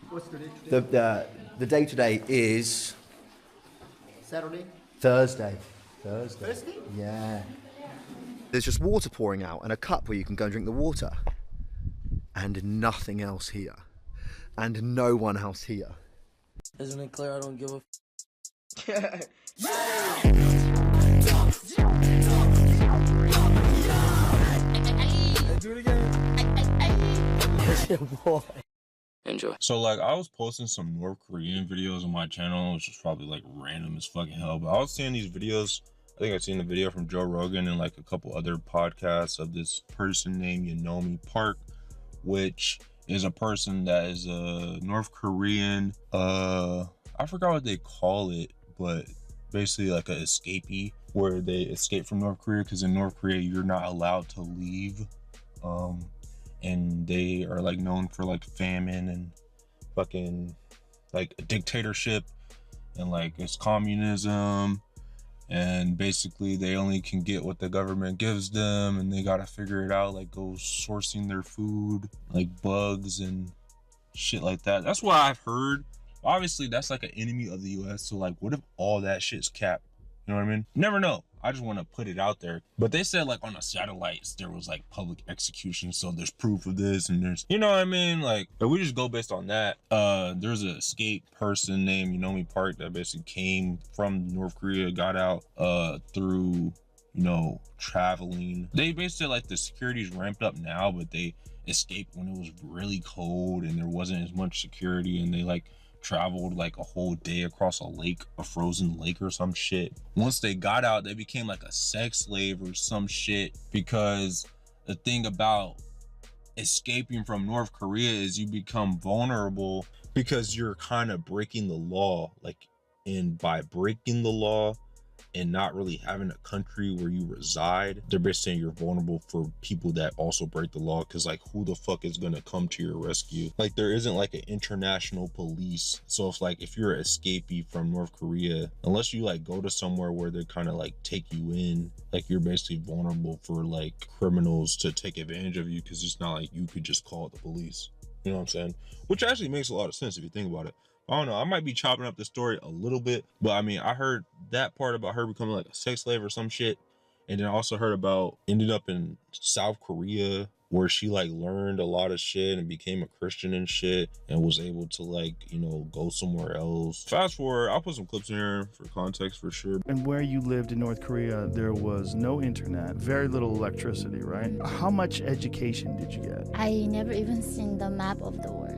What's the day today? The day today is Saturday? Thursday. Thursday? Yeah. There's just water pouring out and a cup where you can go and drink the water. And nothing else here. And no one else here. Isn't it clear I don't give a do it again. That's your boy. Enjoy. So like I was posting some North Korean videos on my channel, which is probably like random as fucking hell, but I was seeing these videos. I think I've seen the video from Joe Rogan and like a couple other podcasts of this person named Park, which is a person that is a North Korean, I forgot what they call it, but basically like an escapee, where they escape from North Korea, because in North Korea you're not allowed to leave, and they are like known for like famine and fucking like a dictatorship, and like it's communism, and basically they only can get what the government gives them, and they gotta figure it out, like go sourcing their food, like bugs and shit like that. That's what I've heard. Obviously that's like an enemy of the US, so like what if all that shit's capped? You know what I mean? Never know. I just want to put it out there. But they said like on the satellites there was like public execution, so there's proof of this, and there's, you know what I mean, like if we just go based on that. There's an escaped person named Park that basically came from North Korea, got out through, you know, traveling. They basically like the security's ramped up now, but they escaped when it was really cold and there wasn't as much security, and they like traveled like a whole day across a lake, a frozen lake or some shit. Once they got out, they became like a sex slave or some shit, because the thing about escaping from North Korea is you become vulnerable because you're kind of breaking the law, like, and by breaking the law and not really having a country where you reside, they're basically saying you're vulnerable for people that also break the law, because like who the fuck is gonna come to your rescue? Like there isn't like an international police. So if you're an escapee from North Korea, unless you like go to somewhere where they kind of like take you in, like you're basically vulnerable for like criminals to take advantage of you, because it's not like you could just call the police. You know what I'm saying? Which actually makes a lot of sense if you think about it. I don't know, I might be chopping up the story a little bit, but I mean, I heard that part about her becoming like a sex slave or some shit. And then I also heard about ended up in South Korea, where she like learned a lot of shit and became a Christian and shit, and was able to like, you know, go somewhere else. Fast forward, I'll put some clips in here for context for sure. And where you lived in North Korea, there was no internet, very little electricity, right? How much education did you get? I never even seen the map of the world.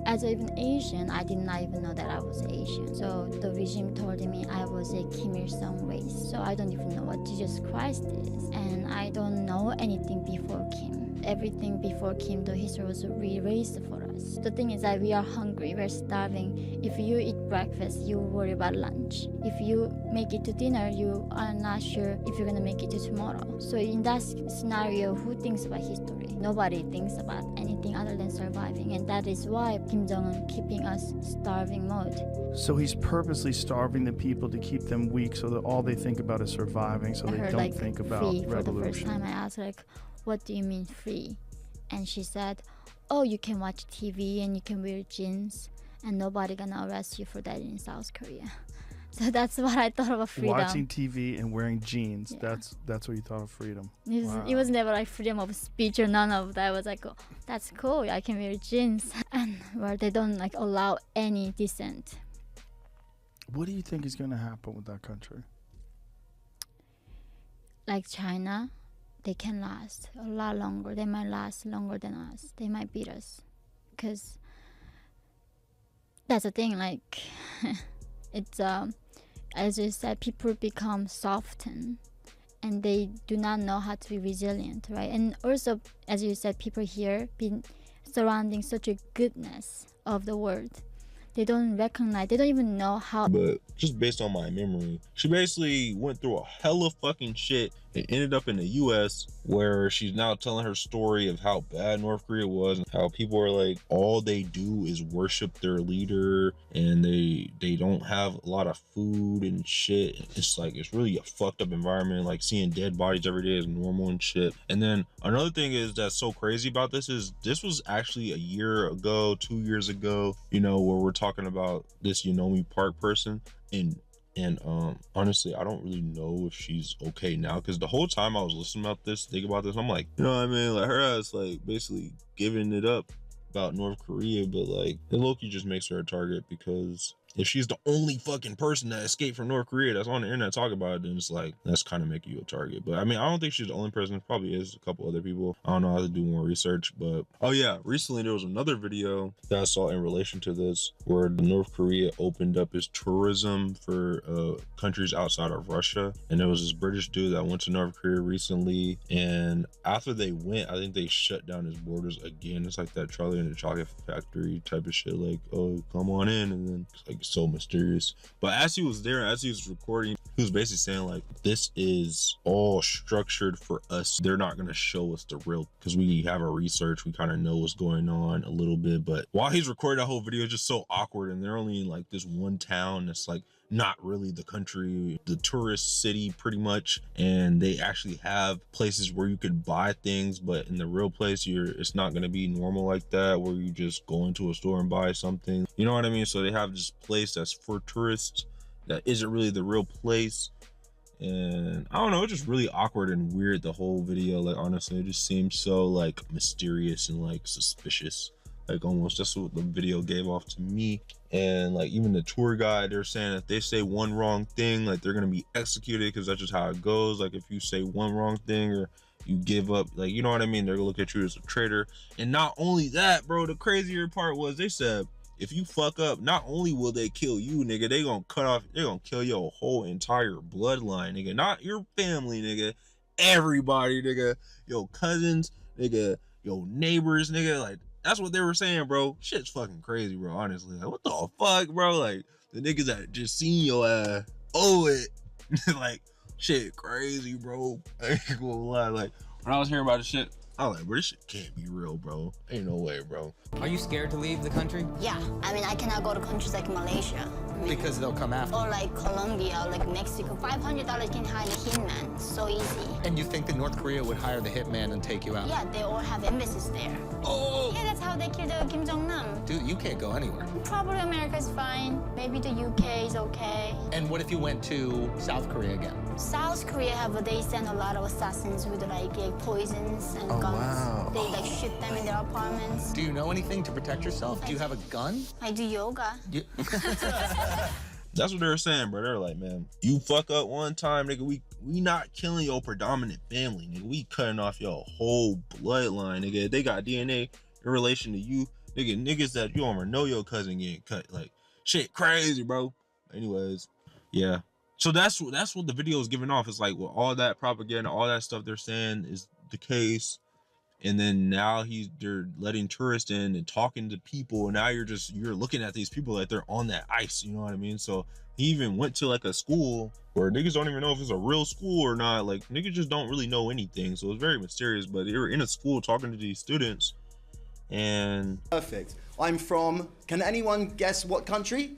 As even Asian, I did not even know that I was Asian. So the regime told me I was a Kim Il-sung race. So I don't even know what Jesus Christ is. And I don't know anything before Kim. Everything before Kim, the history was erased for us. The thing is that we are hungry, we're starving. If you eat breakfast, you worry about lunch. If you make it to dinner, you are not sure if you're gonna make it to tomorrow. So in that scenario, who thinks about history? Nobody thinks about anything other than surviving. And that is why Kim Jong-un keeping us starving mode. So he's purposely starving the people to keep them weak, so that all they think about is surviving, so I they heard, don't like, think about free revolution. For the first time I asked, like, what do you mean free? And she said, oh, you can watch TV and you can wear jeans and nobody gonna arrest you for that in South Korea. So that's what I thought of freedom. Watching TV and wearing jeans, Yeah. that's what you thought of freedom. It was never like freedom of speech or none of that. I was like, oh, that's cool, I can wear jeans. And where they don't like allow any dissent. What do you think is going to happen with that country? Like China, they can last a lot longer. They might last longer than us. They might beat us. Because that's the thing, like, it's, as you said, people become softened and they do not know how to be resilient, right? And also, as you said, people here been surrounding such a goodness of the world. They don't recognize, they don't even know how. But just based on my memory, she basically went through a hella fucking shit It ended up in the US, where she's now telling her story of how bad North Korea was and how people are like, all they do is worship their leader, and they don't have a lot of food and shit. It's like, it's really a fucked up environment. Like, seeing dead bodies every day is normal and shit. And then another thing is that's so crazy about this is this was actually a year ago, 2 years ago, you know, where we're talking about this Yeonmi Park person. And honestly, I don't really know if she's okay now, because the whole time I was listening about this, thinking about this, I'm like, you know what I mean, like, her ass like basically giving it up about North Korea, but like, it low-key just makes her a target, because if she's the only fucking person that escaped from North Korea that's on the internet talking about it, then it's like, that's kind of making you a target. But I mean, I don't think she's the only person. There probably is a couple other people. I don't know how to do more research, but oh yeah, recently there was another video that I saw in relation to this, where North Korea opened up its tourism for countries outside of Russia. And there was this British dude that went to North Korea recently, and after they went, I think they shut down his borders again. It's like that Charlie and the Chocolate Factory type of shit, like, oh, come on in, and then it's like so mysterious. But as he was there, as he was recording, he was basically saying like, this is all structured for us. They're not going to show us the real, because we have our research, we kind of know what's going on a little bit. But while he's recording that whole video, it's just so awkward, and they're only in like this one town that's like not really the country, the tourist city pretty much, and they actually have places where you could buy things, but in the real place, it's not going to be normal like that, where you just go into a store and buy something, you know what I mean? So they have this place that's for tourists that isn't really the real place. And I don't know, it's just really awkward and weird, the whole video. Like, honestly, it just seems so like mysterious and like suspicious, like almost. That's what the video gave off to me. And like, even the tour guide, they're saying if they say one wrong thing, like, they're gonna be executed, because that's just how it goes. Like, if you say one wrong thing or you give up, like, you know what I mean, they're gonna look at you as a traitor. And not only that, bro, the crazier part was they said, if you fuck up, not only will they kill you, nigga, they gonna cut off, they're gonna kill your whole entire bloodline, nigga. Not your family, nigga. Everybody, nigga. Your cousins, nigga. Your neighbors, nigga. Like, that's what they were saying, bro. Shit's fucking crazy, bro, honestly. Like, what the fuck, bro? Like, the niggas that just seen your ass owe it. Like, shit crazy, bro. I ain't gonna lie. Like, when I was hearing about this shit, I was like, bro, this shit can't be real, bro. Ain't no way, bro. Are you scared to leave the country? Yeah, I mean, I cannot go to countries like Malaysia. Because they'll come after you. Or like Colombia, or like Mexico. $500 can hire a hitman, so easy. And you think that North Korea would hire the hitman and take you out? Yeah, they all have embassies there. Oh! Yeah, that's how they killed Kim Jong-nam. Dude, you can't go anywhere. Probably America's fine. Maybe the UK is okay. And what if you went to South Korea again? South Korea they send a lot of assassins with like poisons and guns. Wow. They like shoot them in their apartments. Do you know anything to protect yourself? Do you have a gun? I do yoga. That's what they were saying, bro. They're like, man, you fuck up one time, nigga, we not killing your predominant family, nigga. We cutting off your whole bloodline, nigga. They got DNA in relation to you, nigga. Niggas that you don't even know your cousin getting cut. Like, shit crazy, bro. Anyways, yeah. So that's what the video is giving off. It's like, well, all that propaganda, all that stuff they're saying is the case. And then now they're letting tourists in and talking to people, and now you're looking at these people like they're on that ice, you know what I mean? So he even went to like a school where niggas don't even know if it's a real school or not. Like, niggas just don't really know anything, so it's very mysterious. But they were in a school talking to these students, and Perfect. I'm from, can anyone guess what country?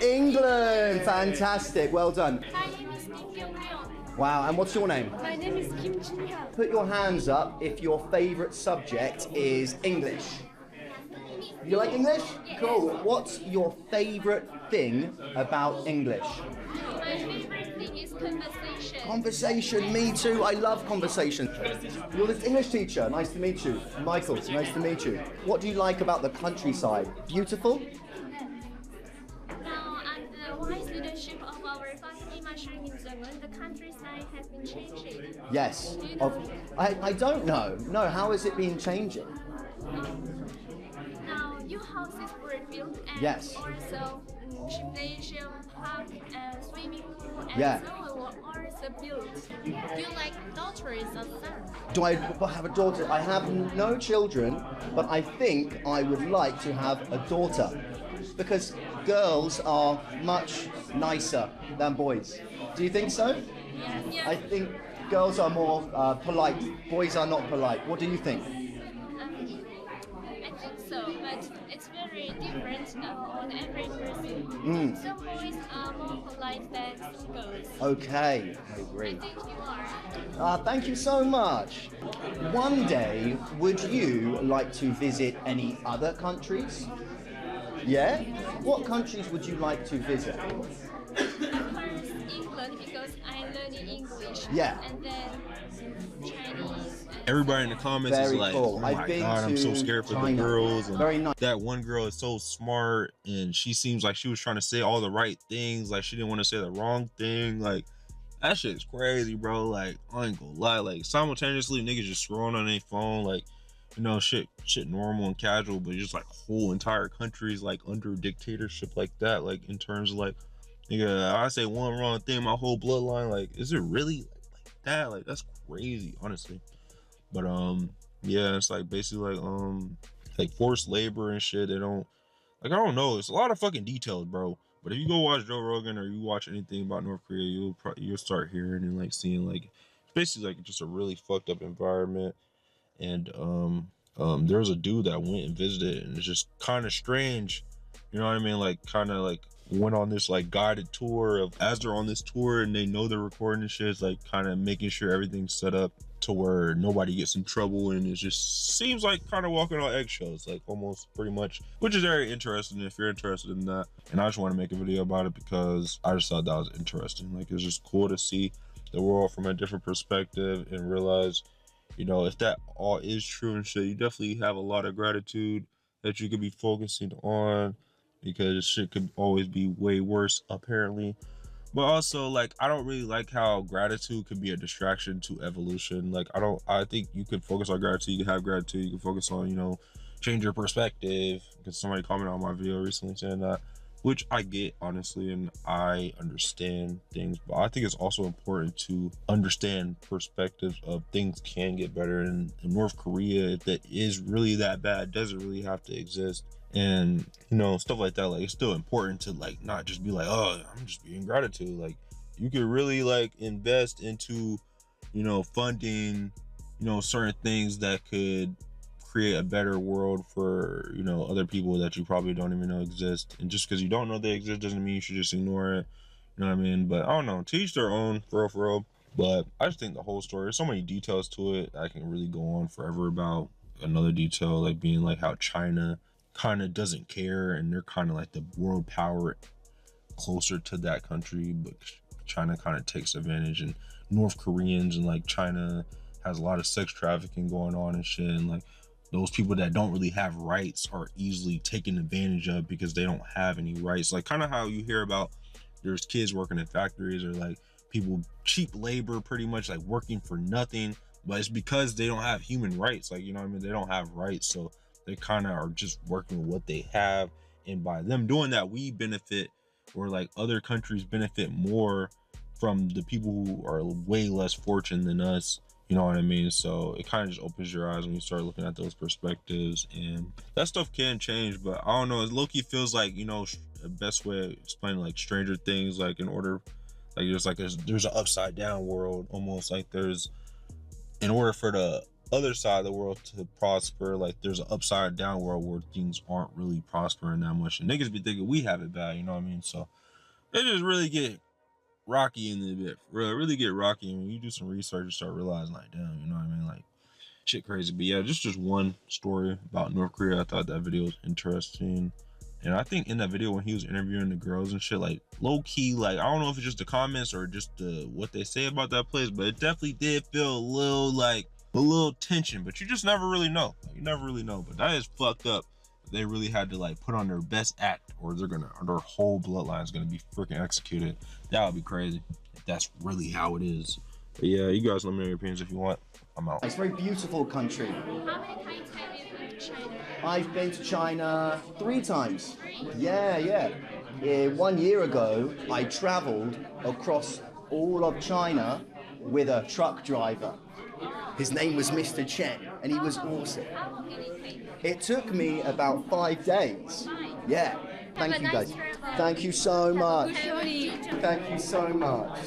England. Fantastic. Well done. My name is mikeokay. Wow, and what's your name? My name is Kim Jin-hyun. Put your hands up if your favorite subject is English. You like English? Cool. What's your favorite thing about English? My favorite thing is conversation. Conversation, me too. I love conversation. You're this English teacher. Nice to meet you. Michael, nice to meet you. What do you like about the countryside? Beautiful? Now, under the wise leadership of our family Marshal Kim Jong-un, the countryside has been changing. Yes. Do you know? I don't know. No, how has it been changing? Now, new houses were built, and Yes. also gymnasium, park, and swimming pool, and Yeah. so on were also built. Do you like daughters or sons? Do I have a daughter? I have no children, but I think I would like to have a daughter because girls are much nicer than boys. Do you think so? I think girls are more polite. Boys are not polite. What do you think? I think so, but it's very different on every person. Some boys are more polite than some girls. Okay, I agree. I think you are. Thank you so much. One day, would you like to visit any other countries? Yeah? What countries would you like to visit? Of course, England because I learned English. Yeah. And then Chinese. Everybody in the comments is Very like, cool. oh my I've been god, I'm so to scared for the China. girls. And Very nice. that one girl is so smart and she seems like she was trying to say all the right things. Like she didn't want to say the wrong thing. Like that shit's crazy, bro. Like I ain't gonna lie. Like simultaneously niggas just scrolling on their phone. Like, you know, shit normal and casual, but just like whole entire countries like under dictatorship like that. Like in terms of like, nigga, I say one wrong thing, my whole bloodline. Like, is it really like that? Like that's crazy, honestly. But yeah, it's like basically like forced labor and shit. They don't, like, I don't know, it's a lot of fucking details, bro. But if you go watch Joe Rogan or you watch anything about North Korea, you'll start hearing and like seeing like it's basically like just a really fucked up environment. And there was a dude that went and visited and it's just kind of strange, you know what I mean, like kind of like went on this like guided tour of, as they're on this tour and they know they're recording and shit, it's like kind of making sure everything's set up to where nobody gets in trouble, and it just seems like kind of walking on eggshells, like almost pretty much, which is very interesting if you're interested in that. And I just want to make a video about it because I just thought that was interesting. Like it's just cool to see the world from a different perspective and realize, you know, if that all is true and shit, you definitely have a lot of gratitude that you could be focusing on, because shit could always be way worse apparently. But also, like, I don't really like how gratitude could be a distraction to evolution. Like, I think you could focus on gratitude, you can have gratitude, you can focus on, you know, change your perspective, because somebody commented on my video recently saying that, which I get, honestly, and I understand things, but I think it's also important to understand perspectives of things can get better. And in North Korea, if that is really that bad, doesn't really have to exist. And, you know, stuff like that, like it's still important to like not just be like, oh, I'm just being gratitude. Like you could really like invest into, you know, funding, you know, certain things that could create a better world for, you know, other people that you probably don't even know exist. And just because you don't know they exist doesn't mean you should just ignore it, you know what I mean? But I don't know, to each their own, for real. But I just think the whole story, there's so many details to it, I can really go on forever about. Another detail like being like how China kind of doesn't care, and they're kind of like the world power closer to that country, but China kind of takes advantage. And North Koreans and like China has a lot of sex trafficking going on and shit, and like those people that don't really have rights are easily taken advantage of because they don't have any rights. Like kind of how you hear about there's kids working in factories, or like people, cheap labor, pretty much like working for nothing, but it's because they don't have human rights. Like, you know what I mean, they don't have rights, so they kind of are just working with what they have. And by them doing that, we benefit, or like other countries benefit more from the people who are way less fortunate than us, you know what I mean? So it kind of just opens your eyes when you start looking at those perspectives, and that stuff can change. But I don't know, it low-key feels like, you know, the best way of explaining like Stranger Things, like in order, like there's an upside down world, almost like there's, in order for the other side of the world to prosper, like there's an upside down world where things aren't really prospering that much, and niggas be thinking we have it bad, you know what I mean? So it just really get rocky in the bit, really get rocky. And when you do some research, you start realizing like, damn, you know what I mean, like shit crazy. But yeah, just one story about North Korea. I thought that video was interesting. And I think in that video when he was interviewing the girls and shit, like low key, like I don't know if it's just the comments or just what they say about that place, but it definitely did feel a little tension. But you just never really know. You never really know. But that is fucked up. They really had to like put on their best act, or their whole bloodline is gonna be freaking executed. That would be crazy if that's really how it is. But yeah, you guys let me know your opinions if you want. I'm out. It's a very beautiful country. How many times have you been to China? I've been to China 3 times. Yeah. 1 year ago, I traveled across all of China with a truck driver. His name was Mr. Chen, and he was awesome. How long did it take? It took me about 5 days. Yeah. Thank you guys. Travel. Thank you so much. Thank you so much.